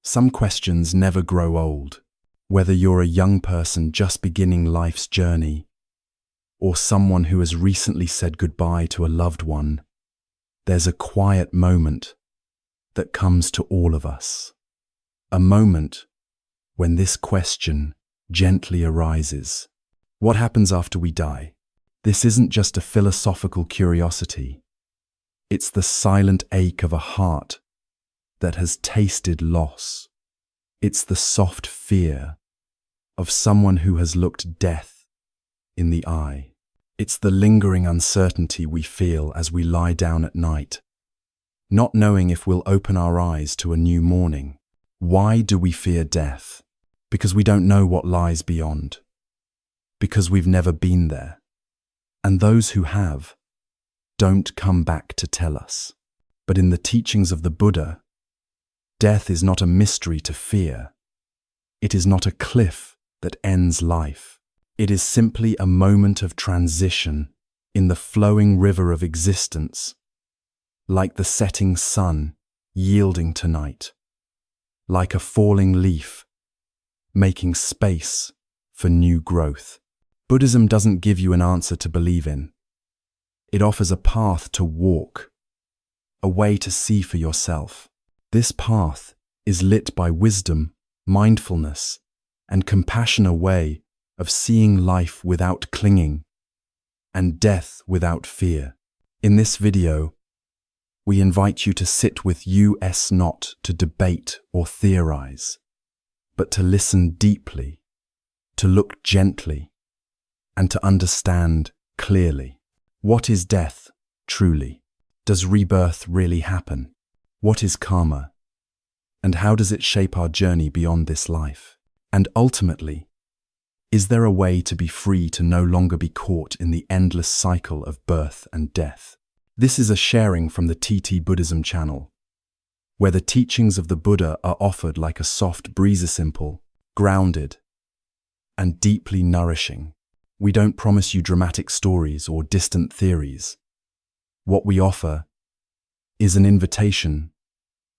Some questions never grow old. Whether you're a young person just beginning life's journey, or someone who has recently said goodbye to a loved one, there's a quiet moment that comes to all of us. A moment when this question gently arises. What happens after we die? This isn't just a philosophical curiosity. It's the silent ache of a heart that has tasted loss. It's the soft fear of someone who has looked death in the eye. It's the lingering uncertainty we feel as we lie down at night, not knowing if we'll open our eyes to a new morning. Why do we fear death? Because we don't know what lies beyond. Because we've never been there. And those who have don't come back to tell us. But in the teachings of the Buddha, death is not a mystery to fear. It is not a cliff that ends life. It is simply a moment of transition in the flowing river of existence, like the setting sun yielding to night, like a falling leaf making space for new growth. Buddhism doesn't give you an answer to believe in. It offers a path to walk, a way to see for yourself. This path is lit by wisdom, mindfulness, and compassion, a way of seeing life without clinging and death without fear. In this video, we invite you to sit with us, not to debate or theorize, but to listen deeply, to look gently, and to understand clearly. What is death, truly? Does rebirth really happen? What is karma? And how does it shape our journey beyond this life? And ultimately, is there a way to be free, to no longer be caught in the endless cycle of birth and death? This is a sharing from the TT-Buddhism channel, where the teachings of the Buddha are offered like a soft breeze, simple, grounded, and deeply nourishing. We don't promise you dramatic stories or distant theories. What we offer is an invitation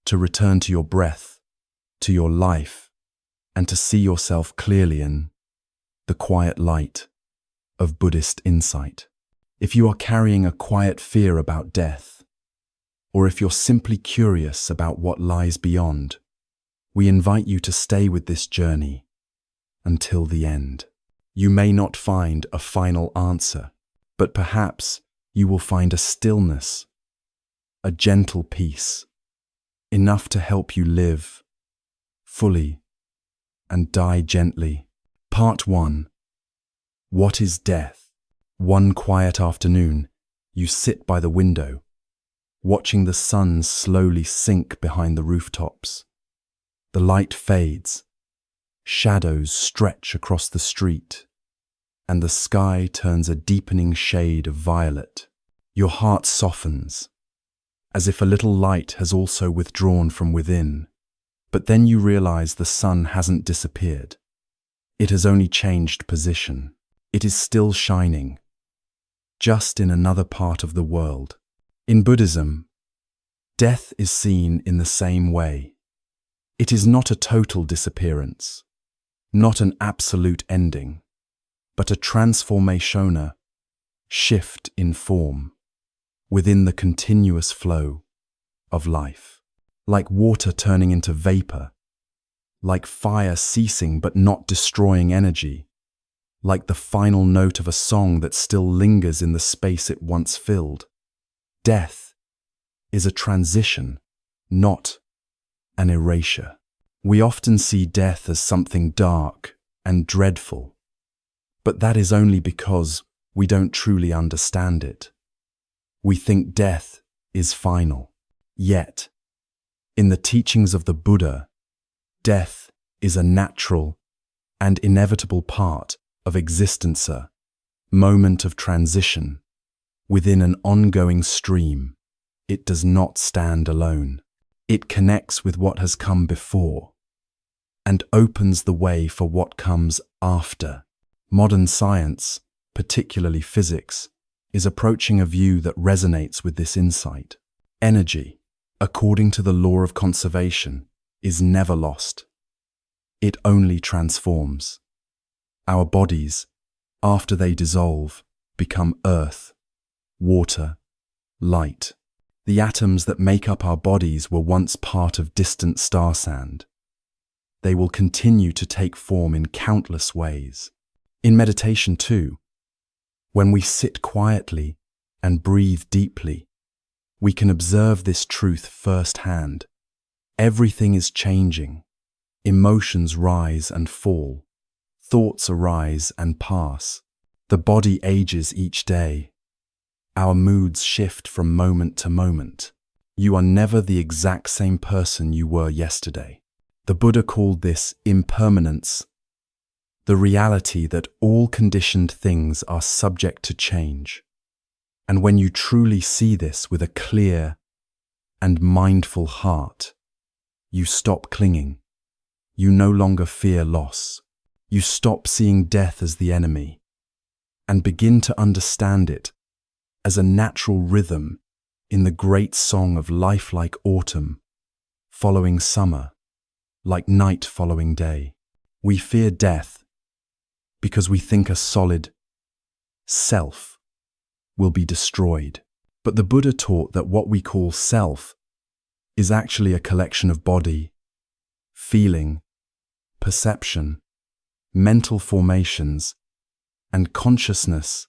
to return to your breath, to your life, and to see yourself clearly in the quiet light of Buddhist insight. If you are carrying a quiet fear about death, or if you're simply curious about what lies beyond, we invite you to stay with this journey until the end. You may not find a final answer, but perhaps you will find a stillness, a gentle peace, enough to help you live fully and die gently. Part 1. What is death? One quiet afternoon, you sit by the window, watching the sun slowly sink behind the rooftops. The light fades, shadows stretch across the street, and the sky turns a deepening shade of violet. Your heart softens, as if a little light has also withdrawn from within. But then you realize the sun hasn't disappeared. It has only changed position. It is still shining, just in another part of the world. In Buddhism, death is seen in the same way. It is not a total disappearance, not an absolute ending, but a transformation, a shift in form within the continuous flow of life. Like water turning into vapor, like fire ceasing but not destroying energy, like the final note of a song that still lingers in the space it once filled. Death is a transition, not an erasure. We often see death as something dark and dreadful, but that is only because we don't truly understand it. We think death is final. Yet, in the teachings of the Buddha, death is a natural and inevitable part of existence, a moment of transition within an ongoing stream. It does not stand alone. It connects with what has come before and opens the way for what comes after. Modern science, particularly physics, is approaching a view that resonates with this insight. Energy, according to the law of conservation, is never lost. It only transforms. Our bodies, after they dissolve, become earth, water, light. The atoms that make up our bodies were once part of distant star sand. They will continue to take form in countless ways. In meditation too, when we sit quietly and breathe deeply, we can observe this truth firsthand. Everything is changing. Emotions rise and fall. Thoughts arise and pass. The body ages each day. Our moods shift from moment to moment. You are never the exact same person you were yesterday. The Buddha called this impermanence, the reality that all conditioned things are subject to change. And when you truly see this with a clear and mindful heart, you stop clinging. You no longer fear loss. You stop seeing death as the enemy and begin to understand it as a natural rhythm in the great song of life, like autumn following summer, like night following day. We fear death because we think a solid self will be destroyed. But the Buddha taught that what we call self is actually a collection of body, feeling, perception, mental formations, and consciousness,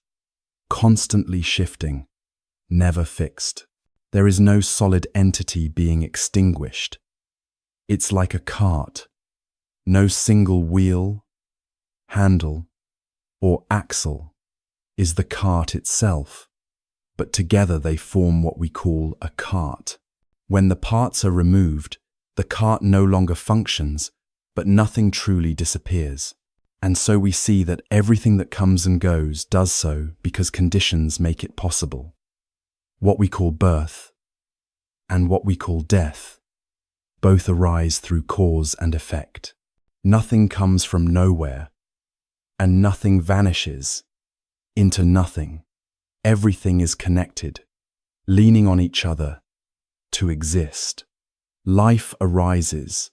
constantly shifting, never fixed. There is no solid entity being extinguished. It's like a cart. No single wheel, handle, or axle is the cart itself, but together they form what we call a cart. When the parts are removed, the cart no longer functions, but nothing truly disappears. And so we see that everything that comes and goes does so because conditions make it possible. What we call birth and what we call death both arise through cause and effect. Nothing comes from nowhere, and nothing vanishes into nothing. Everything is connected, leaning on each other to exist. Life arises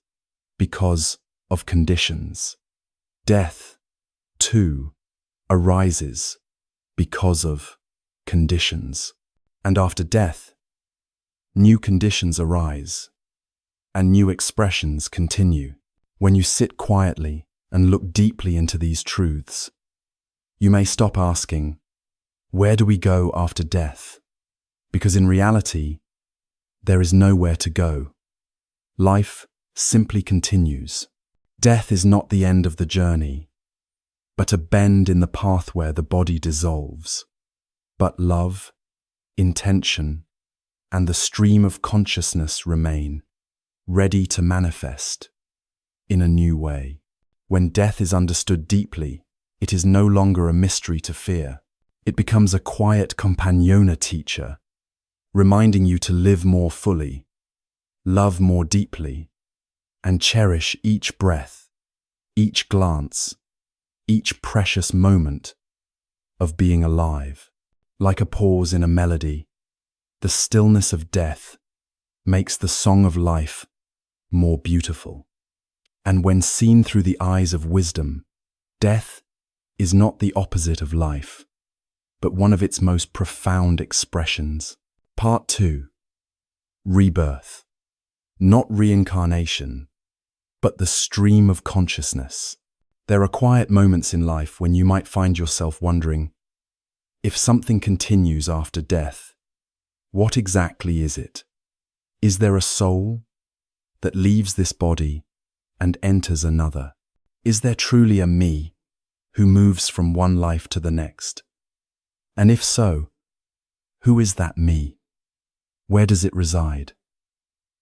because of conditions. Death, too, arises because of conditions. And after death, new conditions arise, and new expressions continue. When you sit quietly and look deeply into these truths, you may stop asking, where do we go after death? Because in reality, there is nowhere to go. Life simply continues. Death is not the end of the journey, but a bend in the path where the body dissolves. But love, intention, and the stream of consciousness remain, ready to manifest in a new way. When death is understood deeply, it is no longer a mystery to fear. It becomes a quiet companiona teacher, reminding you to live more fully, love more deeply, and cherish each breath, each glance, each precious moment of being alive. Like a pause in a melody, the stillness of death makes the song of life more beautiful. And when seen through the eyes of wisdom, death is not the opposite of life, but one of its most profound expressions. Part 2. Rebirth. Not reincarnation, but the stream of consciousness. There are quiet moments in life when you might find yourself wondering, if something continues after death, what exactly is it? Is there a soul that leaves this body and enters another? Is there truly a me who moves from one life to the next? And if so, who is that me? Where does it reside?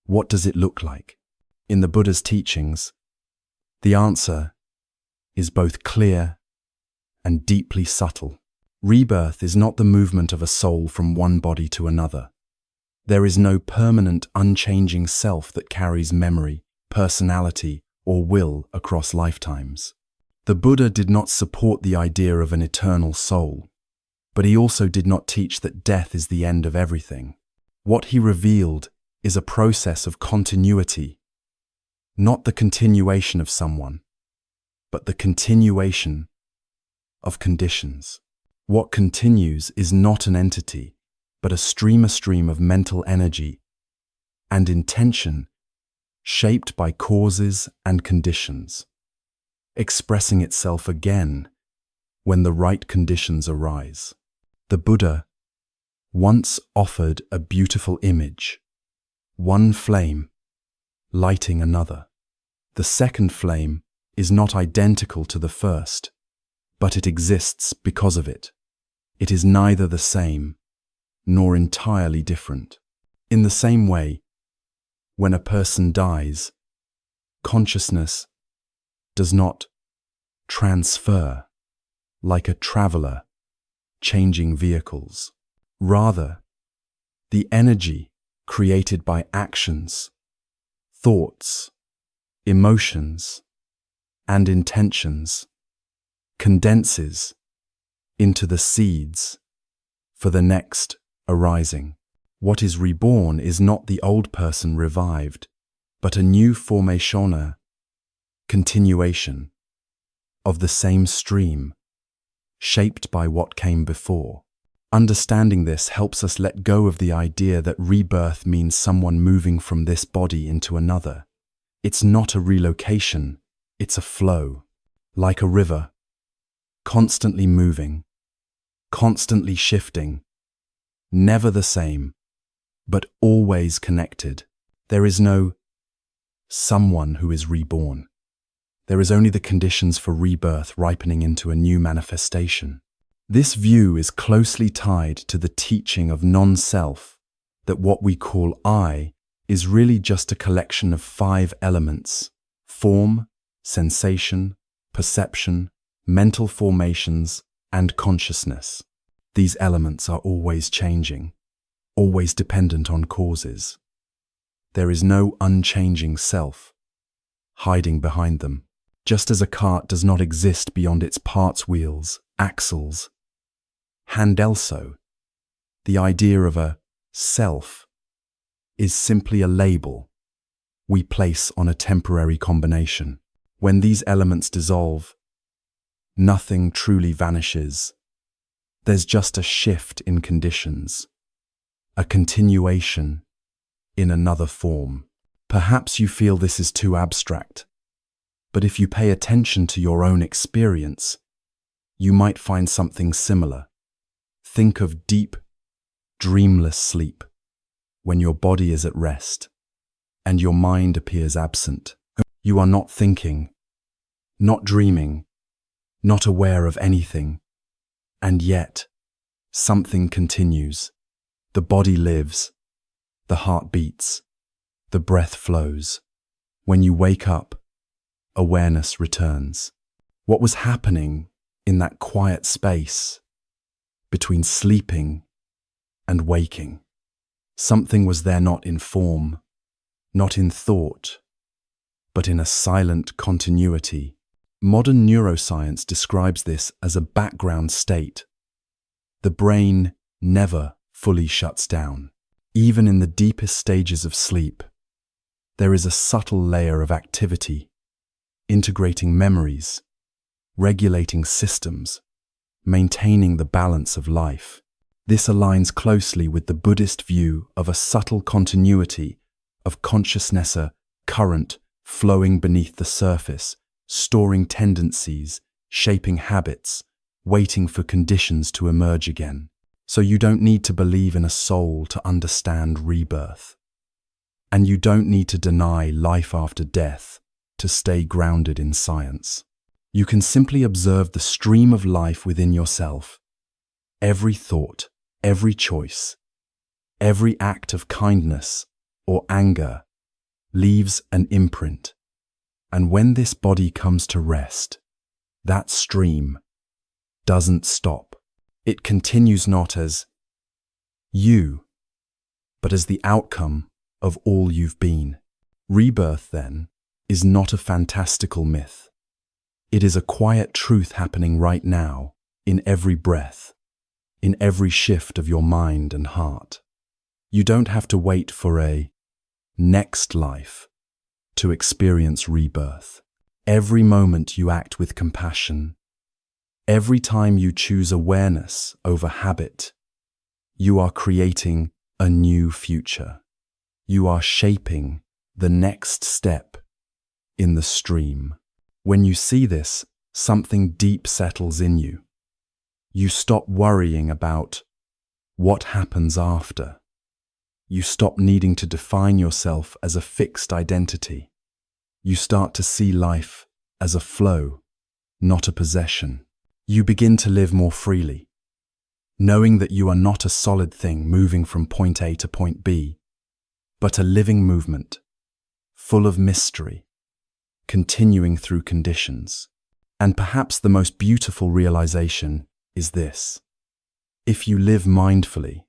What does it look like? In the Buddha's teachings, the answer is both clear and deeply subtle. Rebirth is not the movement of a soul from one body to another. There is no permanent, unchanging self that carries memory, personality, or will across lifetimes. The Buddha did not support the idea of an eternal soul, but he also did not teach that death is the end of everything. What he revealed is a process of continuity, Not the continuation of someone, but the continuation of conditions. What continues is not an entity, but a stream of mental energy and intention shaped by causes and conditions, expressing itself again when the right conditions arise. The Buddha once offered a beautiful image, one flame lighting another. The second flame is not identical to the first, but it exists because of it. It is neither the same nor entirely different. In the same way, when a person dies, consciousness does not transfer like a traveler changing vehicles. Rather, the energy created by actions, thoughts, emotions, and intentions condenses into the seeds for the next arising. What is reborn is not the old person revived, but a new formation, continuation of the same stream, shaped by what came before. Understanding this helps us let go of the idea that rebirth means someone moving from this body into another. It's not a relocation, it's a flow, like a river, constantly moving, constantly shifting, never the same, but always connected. There is no someone who is reborn. There is only the conditions for rebirth ripening into a new manifestation. This view is closely tied to the teaching of non-self, that what we call I is really just a collection of 5 elements: form, sensation, perception, mental formations, and consciousness. These elements are always changing, always dependent on causes. There is no unchanging self hiding behind them. Just as a cart does not exist beyond its parts, wheels, axles, and also, the idea of a self is simply a label we place on a temporary combination. When these elements dissolve, nothing truly vanishes. There's just a shift in conditions, a continuation in another form. Perhaps you feel this is too abstract, but if you pay attention to your own experience, you might find something similar. Think of deep, dreamless sleep, when your body is at rest and your mind appears absent. You are not thinking, not dreaming, not aware of anything, and yet something continues. The body lives, the heart beats, the breath flows. When you wake up, awareness returns. What was happening in that quiet space between sleeping and waking? Something was there, not in form, not in thought, but in a silent continuity. Modern neuroscience describes this as a background state. The brain never fully shuts down. Even in the deepest stages of sleep, there is a subtle layer of activity, integrating memories, regulating systems, maintaining the balance of life. This aligns closely with the Buddhist view of a subtle continuity of consciousness, a current flowing beneath the surface, storing tendencies, shaping habits, waiting for conditions to emerge again. So you don't need to believe in a soul to understand rebirth. And you don't need to deny life after death to stay grounded in science. You can simply observe the stream of life within yourself. Every thought, every choice, every act of kindness or anger leaves an imprint. And when this body comes to rest, that stream doesn't stop. It continues not as you, but as the outcome of all you've been. Rebirth, then, is not a fantastical myth. It is a quiet truth happening right now, in every breath, in every shift of your mind and heart. You don't have to wait for a next life to experience rebirth. Every moment you act with compassion, every time you choose awareness over habit, you are creating a new future. You are shaping the next step in the stream. When you see this, something deep settles in you. You stop worrying about what happens after. You stop needing to define yourself as a fixed identity. You start to see life as a flow, not a possession. You begin to live more freely, knowing that you are not a solid thing moving from point A to point B, but a living movement, full of mystery, continuing through conditions. And perhaps the most beautiful realization is this: if you live mindfully,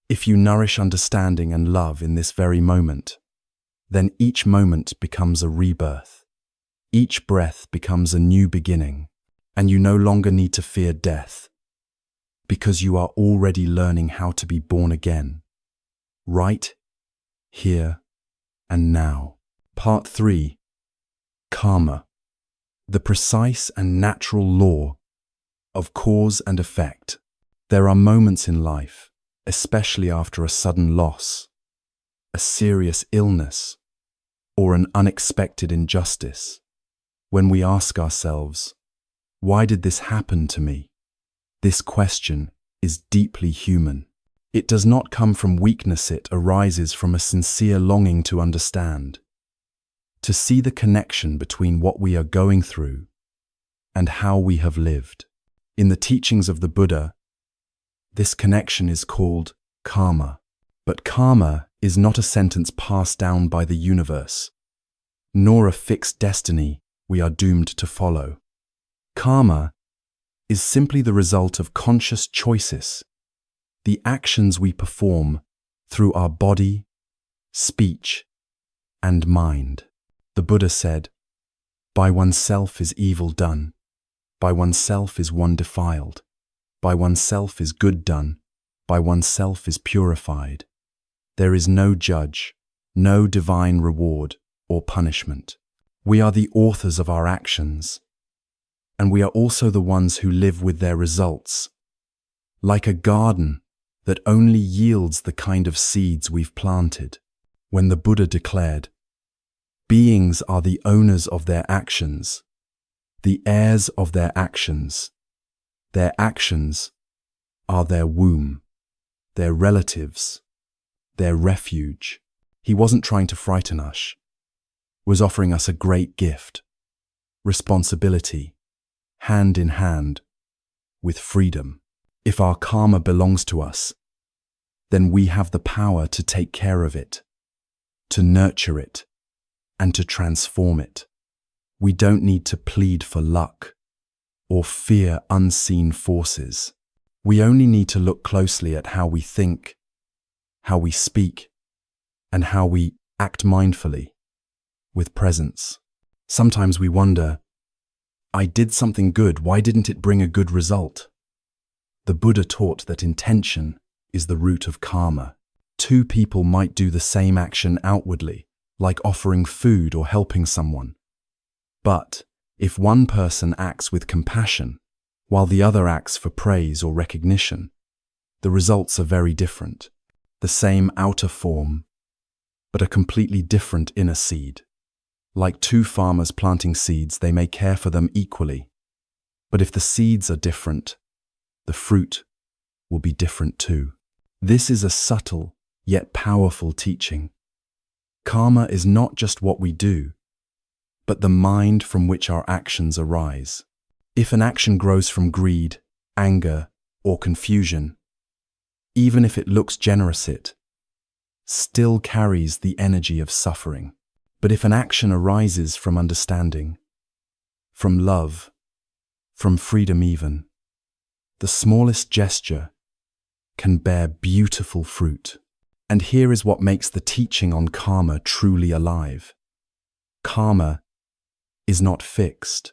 if you nourish understanding and love in this very moment, then each moment becomes a rebirth. Each breath becomes a new beginning, and you no longer need to fear death, because you are already learning how to be born again, right here and now. Part 3. Karma, the precise and natural law of cause and effect. There are moments in life, especially after a sudden loss, a serious illness, or an unexpected injustice, when we ask ourselves, why did this happen to me? This question is deeply human. It does not come from weakness, it arises from a sincere longing to understand, to see the connection between what we are going through and how we have lived. In the teachings of the Buddha, this connection is called karma. But karma is not a sentence passed down by the universe, nor a fixed destiny we are doomed to follow. Karma is simply the result of conscious choices, the actions we perform through our body, speech, and mind. The Buddha said, "By oneself is evil done, by oneself is one defiled, by oneself is good done, by oneself is purified. There is no judge, no divine reward or punishment. We are the authors of our actions, and we are also the ones who live with their results, like a garden that only yields the kind of seeds we've planted." When the Buddha declared, "Beings are the owners of their actions, the heirs of their actions are their womb, their relatives, their refuge," he wasn't trying to frighten us, was offering us a great gift, responsibility, hand in hand with freedom. If our karma belongs to us, then we have the power to take care of it, to nurture it, and to transform it. We don't need to plead for luck or fear unseen forces. We only need to look closely at how we think, how we speak, and how we act mindfully, with presence. Sometimes we wonder, I did something good, why didn't it bring a good result? The Buddha taught that intention is the root of karma. Two people might do the same action outwardly, like offering food or helping someone. But if one person acts with compassion, while the other acts for praise or recognition, the results are very different. The same outer form, but a completely different inner seed. Like two farmers planting seeds, they may care for them equally. But if the seeds are different, the fruit will be different too. This is a subtle yet powerful teaching. Karma is not just what we do, but the mind from which our actions arise. If an action grows from greed, anger, or confusion, even if it looks generous, it still carries the energy of suffering. But if an action arises from understanding, from love, from freedom even, the smallest gesture can bear beautiful fruit. And here is what makes the teaching on karma truly alive. Karma is not fixed.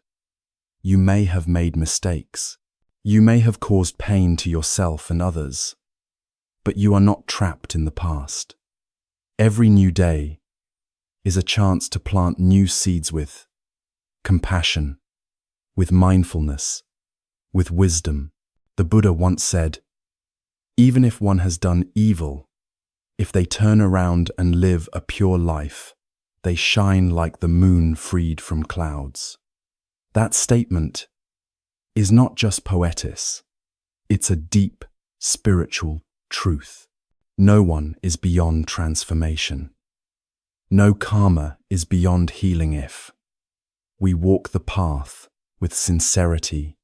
You may have made mistakes. You may have caused pain to yourself and others, but you are not trapped in the past. Every new day, is a chance to plant new seeds with compassion, with mindfulness, with wisdom. The Buddha once said, even if one has done evil, if they turn around and live a pure life, they shine like the moon freed from clouds. That statement is not just poetess, it's a deep spiritual truth. No one is beyond transformation. No karma is beyond healing if we walk the path with sincerity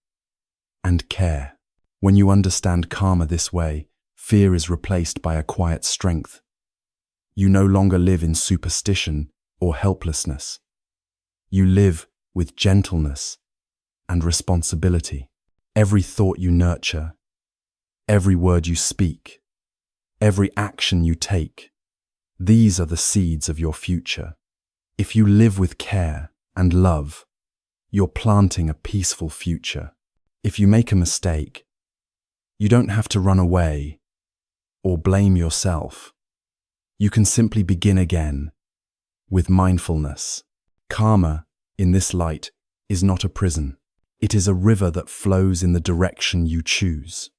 and care. When you understand karma this way, fear is replaced by a quiet strength. You no longer live in superstition or helplessness. You live with gentleness and responsibility. Every thought you nurture, every word you speak, every action you take, these are the seeds of your future. If you live with care and love, you're planting a peaceful future. If you make a mistake, you don't have to run away or blame yourself. You can simply begin again with mindfulness. Karma, in this light, is not a prison. It is a river that flows in the direction you choose.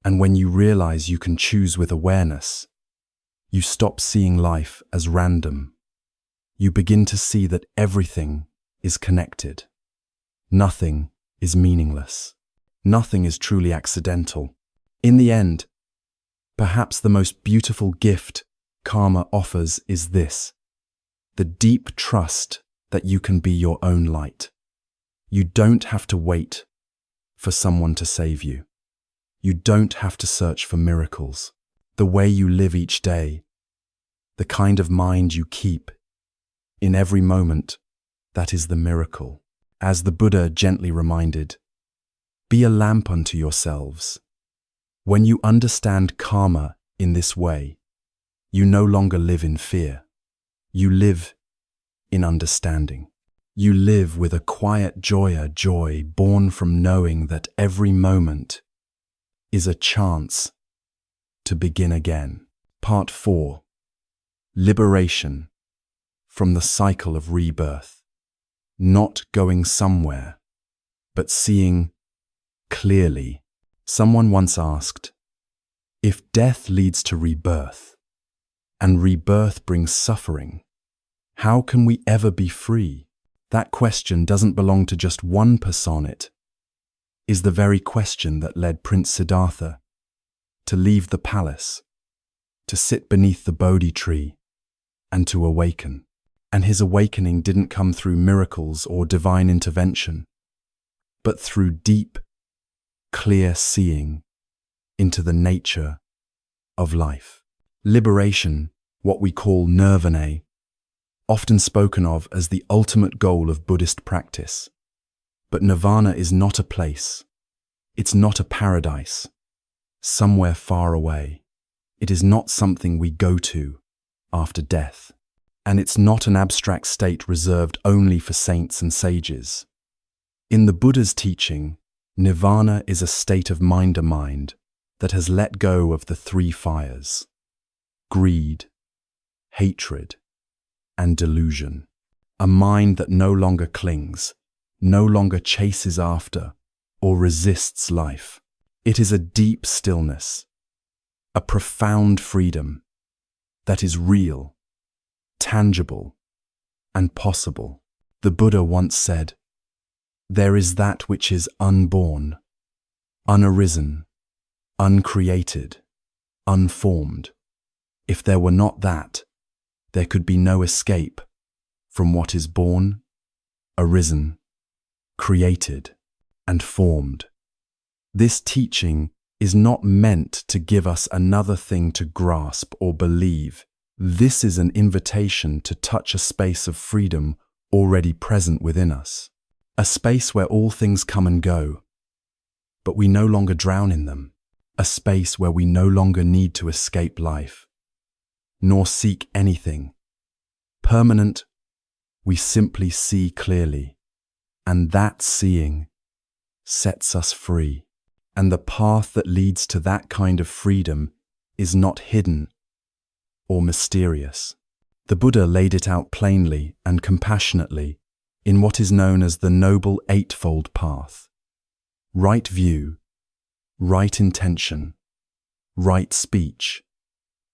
And when you realize you can choose with awareness, you stop seeing life as random. You begin to see that everything is connected. Nothing is meaningless. Nothing is truly accidental. In the end, perhaps the most beautiful gift karma offers is this: the deep trust that you can be your own light. You don't have to wait for someone to save you. You don't have to search for miracles. The way you live each day, the kind of mind you keep in every moment, that is the miracle. As the Buddha gently reminded, be a lamp unto yourselves. When you understand karma in this way, you no longer live in fear. You live in understanding. You live with a quiet joy born from knowing that every moment is a chance to begin again. Part 4. Liberation from the cycle of rebirth. Not going somewhere, but seeing clearly. Someone once asked, if death leads to rebirth, and rebirth brings suffering, how can we ever be free? That question doesn't belong to just one person. It is the very question that led Prince Siddhartha to leave the palace, to sit beneath the Bodhi tree, and to awaken. And his awakening didn't come through miracles or divine intervention, but through deep, clear seeing into the nature of life. Liberation, what we call nirvana, often spoken of as the ultimate goal of Buddhist practice. But nirvana is not a place. It's not a paradise, somewhere far away. It is not something we go to after death. And it's not an abstract state reserved only for saints and sages. In the Buddha's teaching, nirvana is a state of mind that has let go of the three fires: greed, hatred, and delusion. A mind that no longer clings, no longer chases after, or resists life. It is a deep stillness, a profound freedom that is real, tangible, and possible. The Buddha once said, there is that which is unborn, unarisen, uncreated, unformed. If there were not that, there could be no escape from what is born, arisen, created, and formed. This teaching is not meant to give us another thing to grasp or believe. This is an invitation to touch a space of freedom already present within us. A space where all things come and go, but we no longer drown in them. A space where we no longer need to escape life, nor seek anything permanent. We simply see clearly, and that seeing sets us free. And the path that leads to that kind of freedom is not hidden or mysterious. The Buddha laid it out plainly and compassionately in what is known as the Noble Eightfold Path. Right view, right intention, right speech,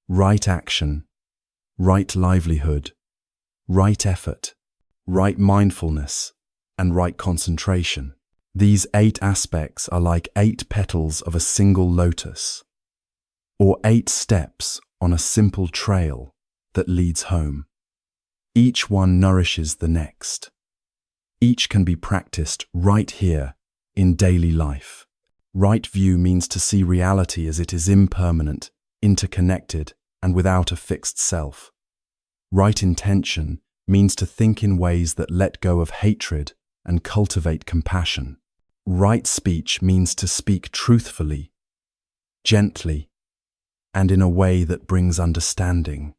right action, right livelihood, right effort, right mindfulness, and right concentration. These 8 aspects are like 8 petals of a single lotus, or 8 steps on a simple trail that leads home. Each one nourishes the next. Each can be practiced right here in daily life. Right view means to see reality as it is impermanent, interconnected, and without a fixed self. Right intention means to think in ways that let go of hatred and cultivate compassion. Right speech means to speak truthfully, gently, and in a way that brings understanding.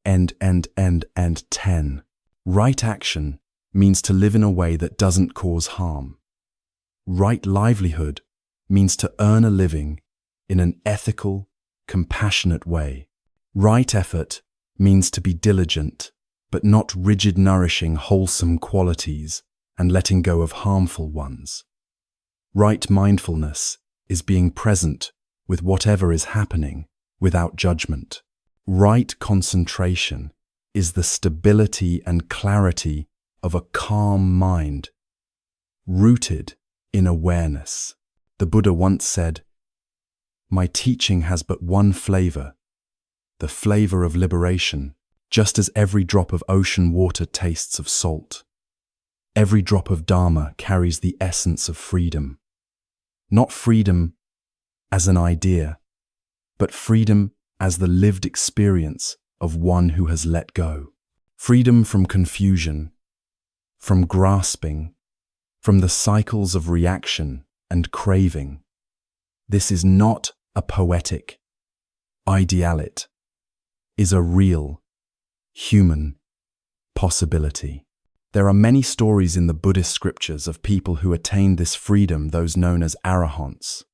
10. Right action means to live in a way that doesn't cause harm. Right livelihood means to earn a living in an ethical, compassionate way. Right effort means to be diligent, but not rigid, nourishing wholesome qualities and letting go of harmful ones. Right mindfulness is being present with whatever is happening without judgment. Right concentration is the stability and clarity of a calm mind, rooted in awareness. The Buddha once said, "My teaching has but one flavor, the flavor of liberation, just as every drop of ocean water tastes of salt. Every drop of Dharma carries the essence of freedom. Not freedom as an idea, but freedom as the lived experience of one who has let go. Freedom from confusion, from grasping, from the cycles of reaction and craving. This is not a poetic ideal, it is a real, human possibility." There are many stories in the Buddhist scriptures of people who attained this freedom, those known as arahants.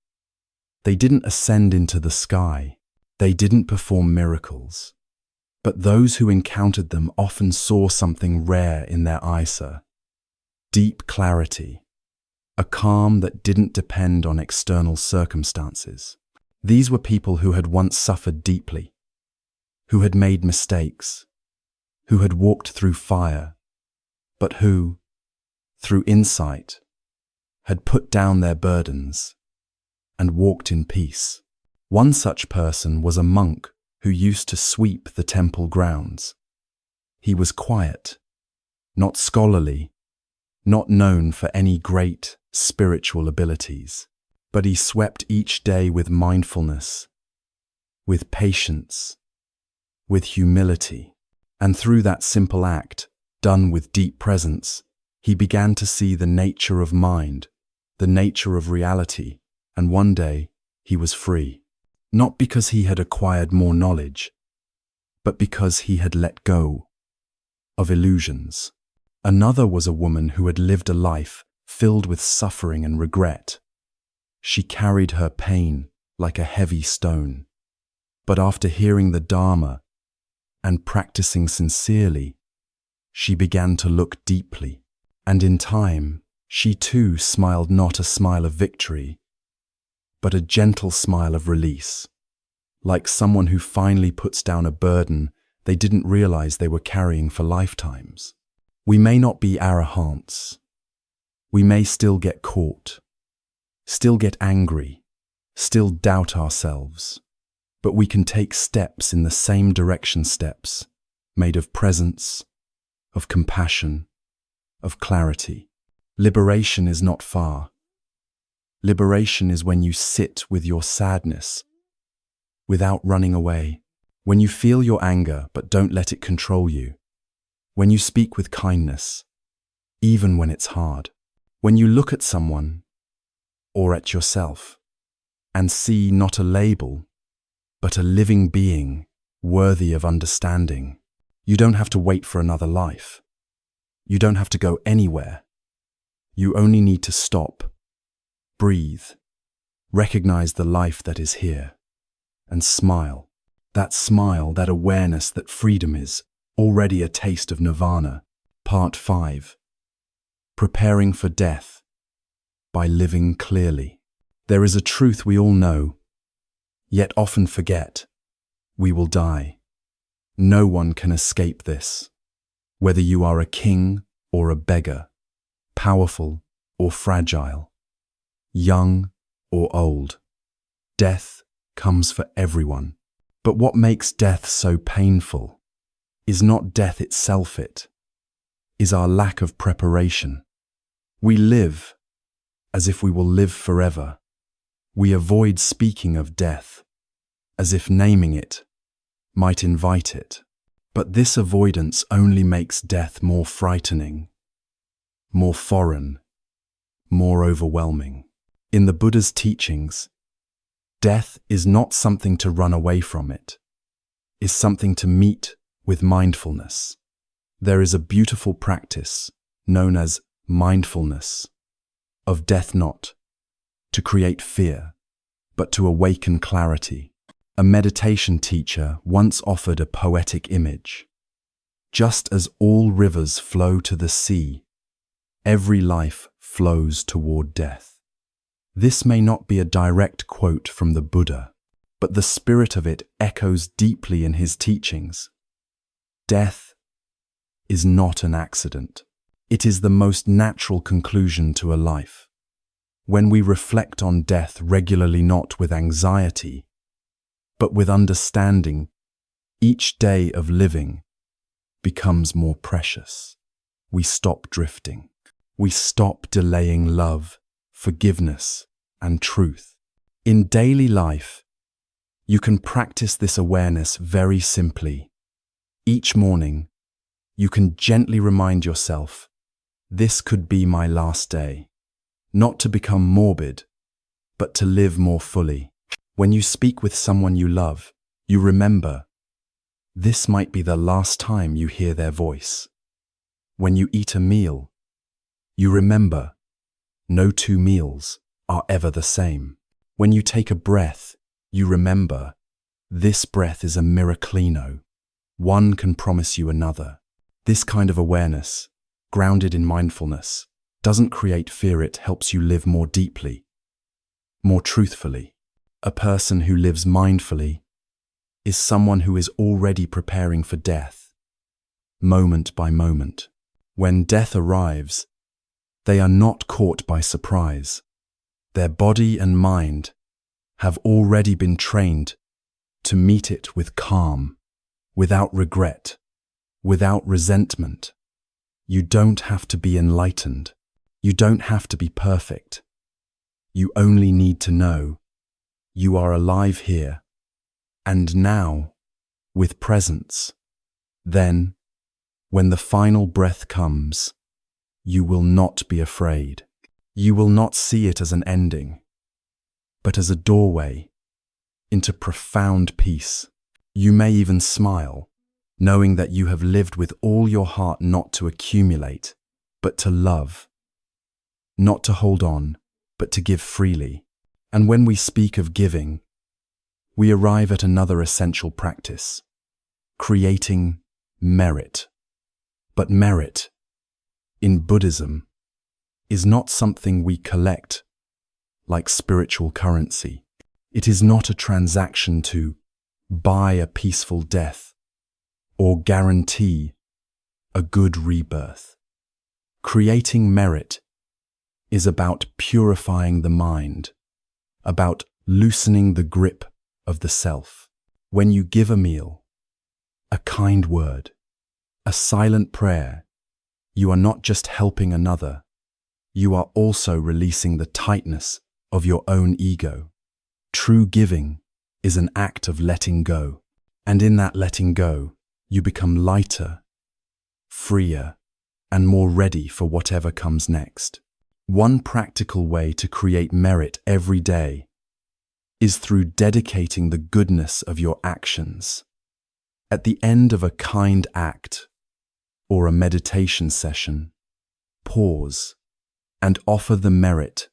They didn't ascend into the sky, they didn't perform miracles, but those who encountered them often saw something rare in their eyes: deep clarity, a calm that didn't depend on external circumstances. These were people who had once suffered deeply, who had made mistakes, who had walked through fire, but who, through insight, had put down their burdens and walked in peace. One such person was a monk who used to sweep the temple grounds. He was quiet, not scholarly, not known for any great spiritual abilities, but he swept each day with mindfulness, with patience, with humility. And through that simple act, done with deep presence, he began to see the nature of mind, the nature of reality, and one day he was free. Not because he had acquired more knowledge, but because he had let go of illusions. Another was a woman who had lived a life filled with suffering and regret. She carried her pain like a heavy stone. But after hearing the Dharma and practicing sincerely, she began to look deeply, and in time, she too smiled not a smile of victory, but a gentle smile of release, like someone who finally puts down a burden they didn't realize they were carrying for lifetimes. We may not be arahants. We may still get caught, still get angry, still doubt ourselves, but we can take steps in the same direction, steps made of presence, of compassion, of clarity. Liberation is not far. Liberation is when you sit with your sadness without running away, when you feel your anger but don't let it control you, when you speak with kindness, even when it's hard, when you look at someone or at yourself and see not a label, but a living being worthy of understanding. You don't have to wait for another life. You don't have to go anywhere. You only need to stop, breathe, recognize the life that is here, and smile. That smile, that awareness that freedom is already a taste of nirvana. Part 5. Preparing for death by living clearly. There is a truth we all know, yet often forget. We will die. No one can escape this. Whether you are a king or a beggar, powerful or fragile, young or old, death comes for everyone. But what makes death so painful is not death itself, it is our lack of preparation. We live as if we will live forever. We avoid speaking of death, as if naming it might invite it. But this avoidance only makes death more frightening, more foreign, more overwhelming. In the Buddha's teachings, death is not something to run away from, it is something to meet with mindfulness. There is a beautiful practice known as mindfulness of death, not to create fear, but to awaken clarity. A meditation teacher once offered a poetic image. Just as all rivers flow to the sea, every life flows toward death. This may not be a direct quote from the Buddha, but the spirit of it echoes deeply in his teachings. Death is not an accident. It is the most natural conclusion to a life. When we reflect on death regularly, not with anxiety, but with understanding, each day of living becomes more precious. We stop drifting. We stop delaying love, forgiveness, and truth. In daily life, you can practice this awareness very simply. Each morning, you can gently remind yourself, this could be my last day. Not to become morbid, but to live more fully. When you speak with someone you love, you remember, this might be the last time you hear their voice. When you eat a meal, you remember, no two meals are ever the same. When you take a breath, you remember, this breath is a miraculino. One can promise you another. This kind of awareness, grounded in mindfulness, doesn't create fear, it helps you live more deeply, more truthfully. A person who lives mindfully is someone who is already preparing for death, moment by moment. When death arrives, they are not caught by surprise. Their body and mind have already been trained to meet it with calm, without regret, without resentment. You don't have to be enlightened. You don't have to be perfect. You only need to know you are alive here and now with presence. Then, when the final breath comes, you will not be afraid. You will not see it as an ending, but as a doorway into profound peace. You may even smile, knowing that you have lived with all your heart, not to accumulate, but to love, not to hold on, but to give freely. And when we speak of giving, we arrive at another essential practice, creating merit. But merit, in Buddhism, is not something we collect like spiritual currency. It is not a transaction to buy a peaceful death or guarantee a good rebirth. Creating merit is about purifying the mind, about loosening the grip of the self. When you give a meal, a kind word, a silent prayer, you are not just helping another, you are also releasing the tightness of your own ego. True giving is an act of letting go, and in that letting go, you become lighter, freer, and more ready for whatever comes next. One practical way to create merit every day is through dedicating the goodness of your actions. At the end of a kind act or a meditation session, pause and offer the merit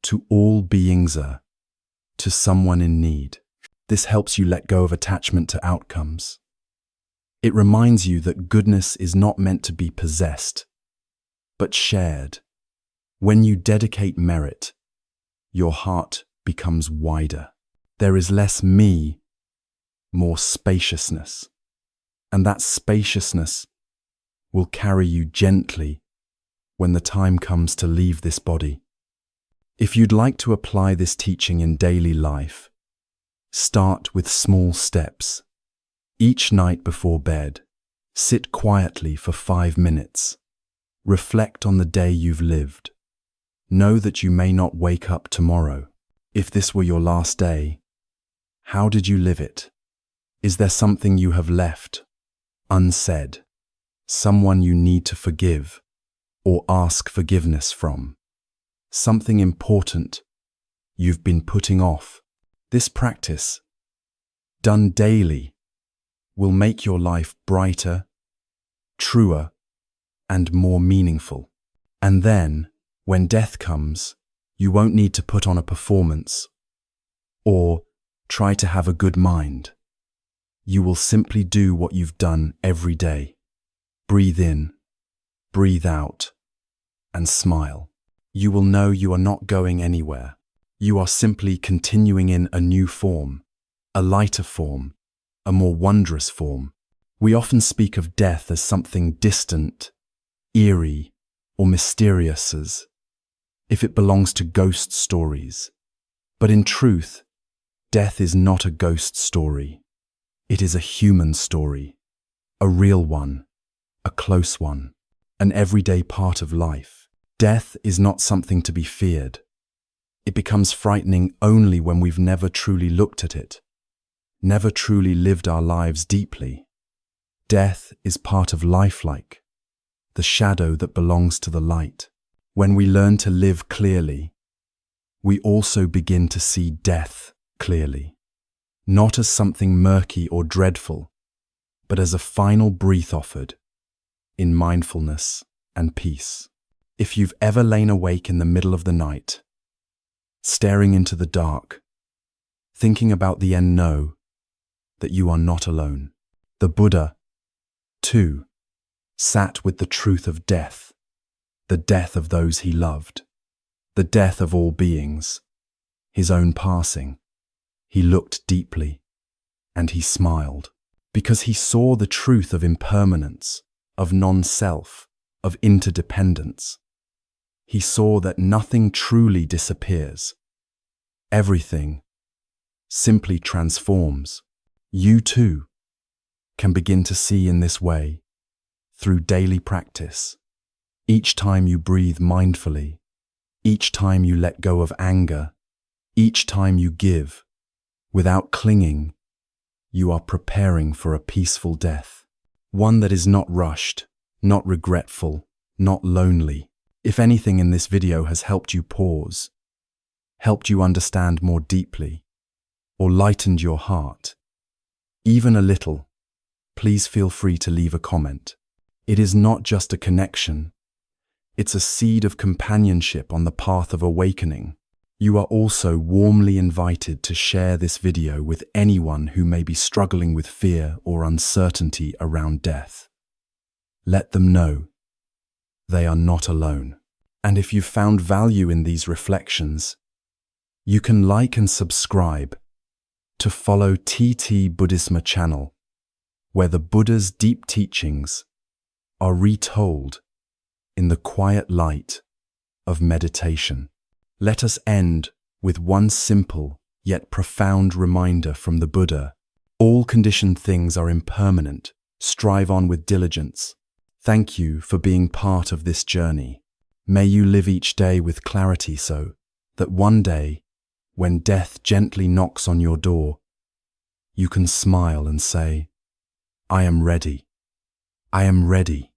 to all beings, to someone in need. This helps you let go of attachment to outcomes. It reminds you that goodness is not meant to be possessed, but shared. When you dedicate merit, your heart becomes wider. There is less me, more spaciousness. And that spaciousness will carry you gently when the time comes to leave this body. If you'd like to apply this teaching in daily life, start with small steps. Each night before bed, sit quietly for 5 minutes. Reflect on the day you've lived. Know that you may not wake up tomorrow. If this were your last day, how did you live it? Is there something you have left unsaid? Someone you need to forgive or ask forgiveness from? Something important you've been putting off? This practice, done daily, will make your life brighter, truer, and more meaningful. And then, when death comes, you won't need to put on a performance or try to have a good mind. You will simply do what you've done every day. Breathe in, breathe out, and smile. You will know you are not going anywhere. You are simply continuing in a new form, a lighter form, a more wondrous form. We often speak of death as something distant, eerie, or mysterious, as if it belongs to ghost stories. But in truth, death is not a ghost story. It is a human story, a real one, a close one, an everyday part of life. Death is not something to be feared. It becomes frightening only when we've never truly looked at it, never truly lived our lives deeply. Death is part of life, like the shadow that belongs to the light. When we learn to live clearly, we also begin to see death clearly, not as something murky or dreadful, but as a final breath offered in mindfulness and peace. If you've ever lain awake in the middle of the night, staring into the dark, thinking about the end, know that you are not alone. The Buddha, too, sat with the truth of death, the death of those he loved, the death of all beings, his own passing. He looked deeply, and he smiled, because he saw the truth of impermanence, of non-self, of interdependence. He saw that nothing truly disappears. Everything simply transforms. You too can begin to see in this way through daily practice. Each time you breathe mindfully, each time you let go of anger, each time you give without clinging, you are preparing for a peaceful death. One that is not rushed, not regretful, not lonely. If anything in this video has helped you pause, helped you understand more deeply, or lightened your heart, even a little, please feel free to leave a comment. It is not just a connection, it's a seed of companionship on the path of awakening. You are also warmly invited to share this video with anyone who may be struggling with fear or uncertainty around death. Let them know they are not alone. And if you've found value in these reflections, you can like and subscribe to follow TT-Buddhism channel, where the Buddha's deep teachings are retold in the quiet light of meditation. Let us end with one simple yet profound reminder from the Buddha. All conditioned things are impermanent. Strive on with diligence. Thank you for being part of this journey. May you live each day with clarity so that one day, when death gently knocks on your door, you can smile and say, I am ready. I am ready.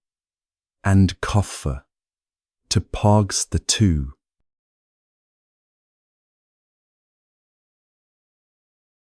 And koffer to pogs the two.